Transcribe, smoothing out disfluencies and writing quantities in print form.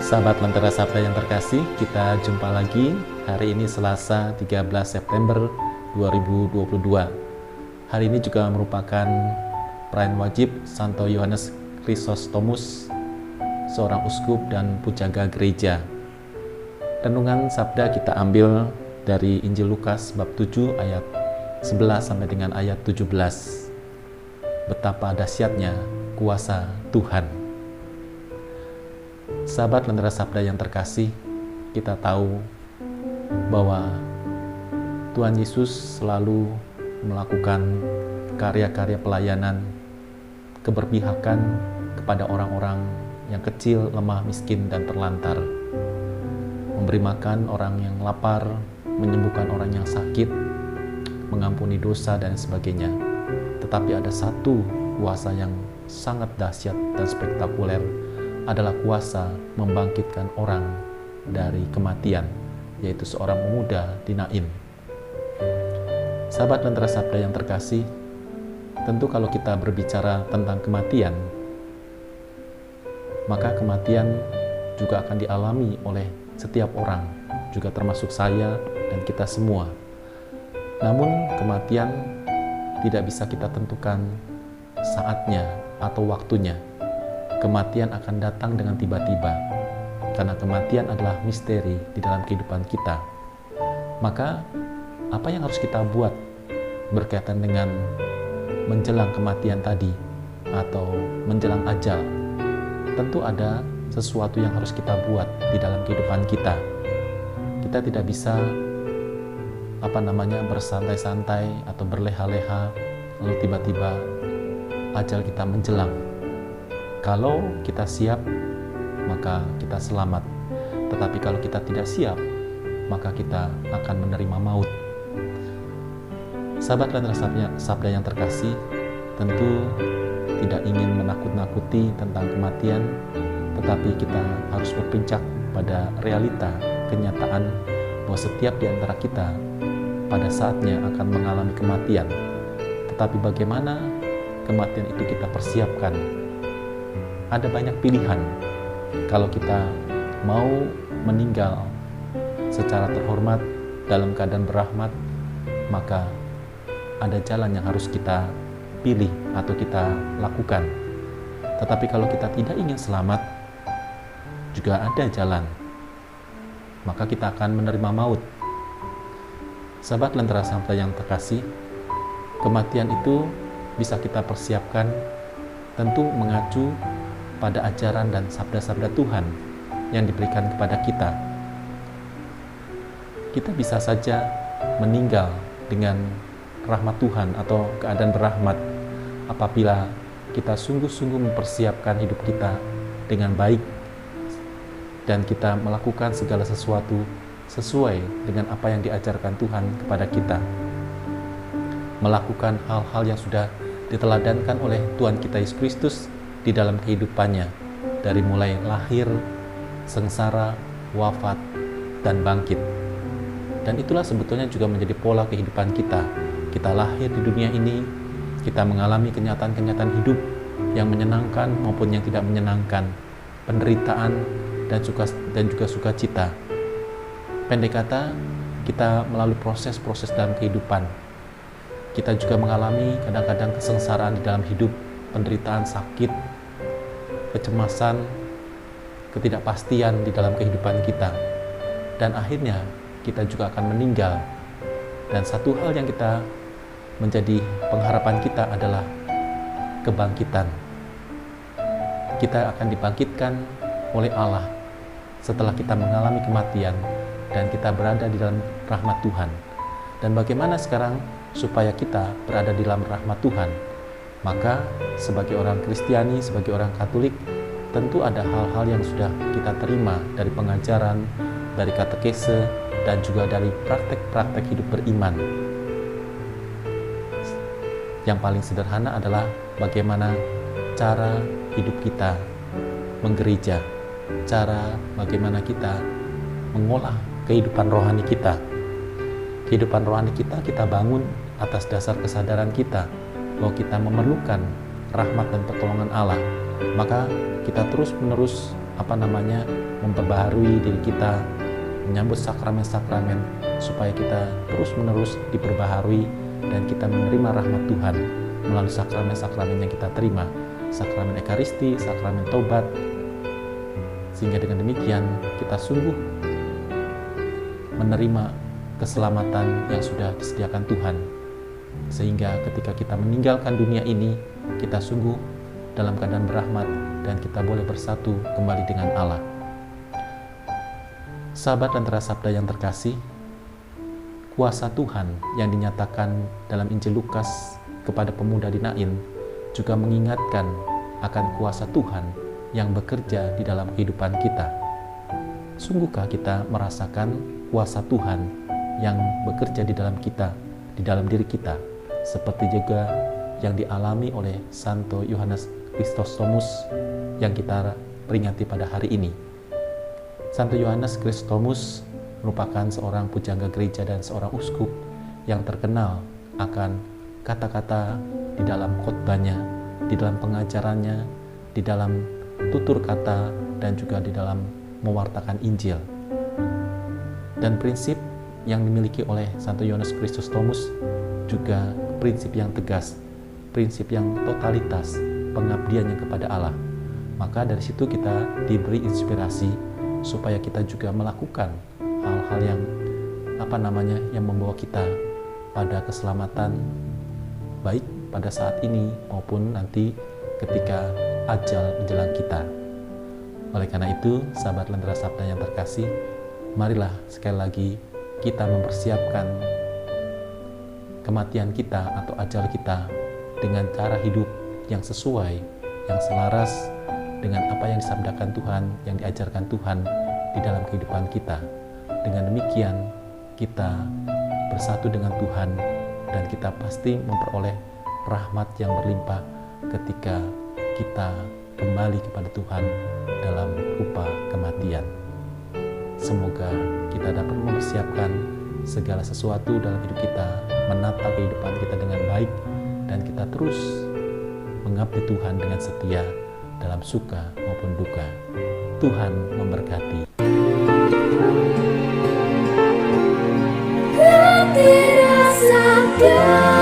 Sahabat Lentera Sabda yang terkasih, kita jumpa lagi hari ini Selasa 13 September 2022. Hari ini juga merupakan perayaan wajib Santo Yohanes Chrysostomus, seorang uskup dan pujaga gereja. Renungan Sabda kita ambil dari Injil Lukas bab 7 ayat 11 sampai dengan ayat 17. Betapa dahsyatnya kuasa Tuhan. Sahabat Lentera Sabda yang terkasih, kita tahu bahwa Tuhan Yesus selalu melakukan karya-karya pelayanan, keberpihakan kepada orang-orang yang kecil, lemah, miskin, dan terlantar. Memberi makan orang yang lapar, menyembuhkan orang yang sakit, mengampuni dosa, dan sebagainya. Tetapi ada satu kuasa yang sangat dahsyat dan spektakuler, adalah kuasa membangkitkan orang dari kematian, yaitu seorang pemuda di Nain. Sahabat Lentera Sabda yang terkasih, tentu kalau kita berbicara tentang kematian, maka kematian juga akan dialami oleh setiap orang, juga termasuk saya dan kita semua. Namun kematian tidak bisa kita tentukan saatnya atau waktunya. Kematian akan datang dengan tiba-tiba, karena kematian adalah misteri di dalam kehidupan kita. Maka, apa yang harus kita buat berkaitan dengan menjelang kematian tadi, atau menjelang ajal? Tentu ada sesuatu yang harus kita buat di dalam kehidupan kita. Kita tidak bisa bersantai-santai atau berleha-leha, lalu tiba-tiba ajal kita menjelang. Kalau kita siap, maka kita selamat. Tetapi kalau kita tidak siap, maka kita akan menerima maut. Sahabat Lentera Sabda yang terkasih, tentu tidak ingin menakut-nakuti tentang kematian, tetapi kita harus berpijak pada realita, kenyataan bahwa setiap di antara kita pada saatnya akan mengalami kematian. Tetapi bagaimana kematian itu kita persiapkan? Ada banyak pilihan. Kalau kita mau meninggal secara terhormat dalam keadaan berahmat, maka ada jalan yang harus kita pilih atau kita lakukan. Tetapi kalau kita tidak ingin selamat, juga ada jalan, maka kita akan menerima maut. Sahabat Lentera Sabda yang terkasih, kematian itu bisa kita persiapkan tentu mengacu pada ajaran dan sabda-sabda Tuhan yang diberikan kepada kita. Kita bisa saja meninggal dengan rahmat Tuhan atau keadaan berahmat apabila kita sungguh-sungguh mempersiapkan hidup kita dengan baik dan kita melakukan segala sesuatu sesuai dengan apa yang diajarkan Tuhan kepada kita. Melakukan hal-hal yang sudah diteladankan oleh Tuhan kita Yesus Kristus di dalam kehidupannya, dari mulai lahir, sengsara, wafat, dan bangkit. Dan itulah sebetulnya juga menjadi pola kehidupan kita. Kita lahir di dunia ini, kita mengalami kenyataan-kenyataan hidup yang menyenangkan maupun yang tidak menyenangkan, penderitaan dan juga sukacita. Pendek kata, kita melalui proses-proses dalam kehidupan. Kita juga mengalami kadang-kadang kesengsaraan di dalam hidup, penderitaan, sakit, kecemasan, ketidakpastian di dalam kehidupan kita. Dan akhirnya kita juga akan meninggal. Dan satu hal yang kita menjadi pengharapan kita adalah kebangkitan. Kita akan dibangkitkan oleh Allah setelah kita mengalami kematian dan kita berada di dalam rahmat Tuhan. Dan bagaimana sekarang supaya kita berada di dalam rahmat Tuhan? Maka sebagai orang Kristiani, sebagai orang Katolik, tentu ada hal-hal yang sudah kita terima dari pengajaran, dari katekese, dan juga dari praktek-praktek hidup beriman. Yang paling sederhana adalah bagaimana cara hidup kita menggereja, cara bagaimana kita mengolah kehidupan rohani kita. Kehidupan rohani kita bangun atas dasar kesadaran kita bahwa kita memerlukan rahmat dan pertolongan Allah, maka kita terus-menerus memperbaharui diri kita, menyambut sakramen-sakramen, supaya kita terus-menerus diperbaharui dan kita menerima rahmat Tuhan melalui sakramen-sakramen yang kita terima, sakramen Ekaristi, sakramen Tobat, sehingga dengan demikian kita sungguh menerima keselamatan yang sudah disediakan Tuhan, sehingga ketika kita meninggalkan dunia ini, kita sungguh dalam keadaan berahmat dan kita boleh bersatu kembali dengan Allah. Sahabat Lentera Sabda yang terkasih, kuasa Tuhan yang dinyatakan dalam Injil Lukas kepada pemuda di Nain juga mengingatkan akan kuasa Tuhan yang bekerja di dalam kehidupan kita. Sungguhkah kita merasakan kuasa Tuhan yang bekerja di dalam kita, di dalam diri kita, seperti juga yang dialami oleh Santo Yohanes Chrysostomus yang kita peringati pada hari ini. Santo Yohanes Chrysostomus merupakan seorang pujangga gereja dan seorang uskup yang terkenal akan kata-kata di dalam khotbahnya, di dalam pengajarannya, di dalam tutur kata, dan juga di dalam mewartakan Injil. Dan prinsip yang dimiliki oleh Santo Yohanes Chrysostomus juga prinsip yang tegas, prinsip yang totalitas, pengabdiannya kepada Allah. Maka dari situ kita diberi inspirasi supaya kita juga melakukan hal-hal yang yang membawa kita pada keselamatan, baik pada saat ini maupun nanti ketika ajal menjelang kita. Oleh karena itu, sahabat Lentera Sabda yang terkasih, marilah sekali lagi kita mempersiapkan kematian kita atau ajal kita dengan cara hidup yang sesuai, yang selaras dengan apa yang disabdakan Tuhan, yang diajarkan Tuhan di dalam kehidupan kita. Dengan demikian, kita bersatu dengan Tuhan dan kita pasti memperoleh rahmat yang berlimpah ketika kita kembali kepada Tuhan dalam rupa kematian. Semoga kita dapat mempersiapkan segala sesuatu dalam hidup kita, menata kehidupan kita dengan baik, dan kita terus mengabdi Tuhan dengan setia dalam suka maupun duka. Tuhan memberkati. Lentera Sabda.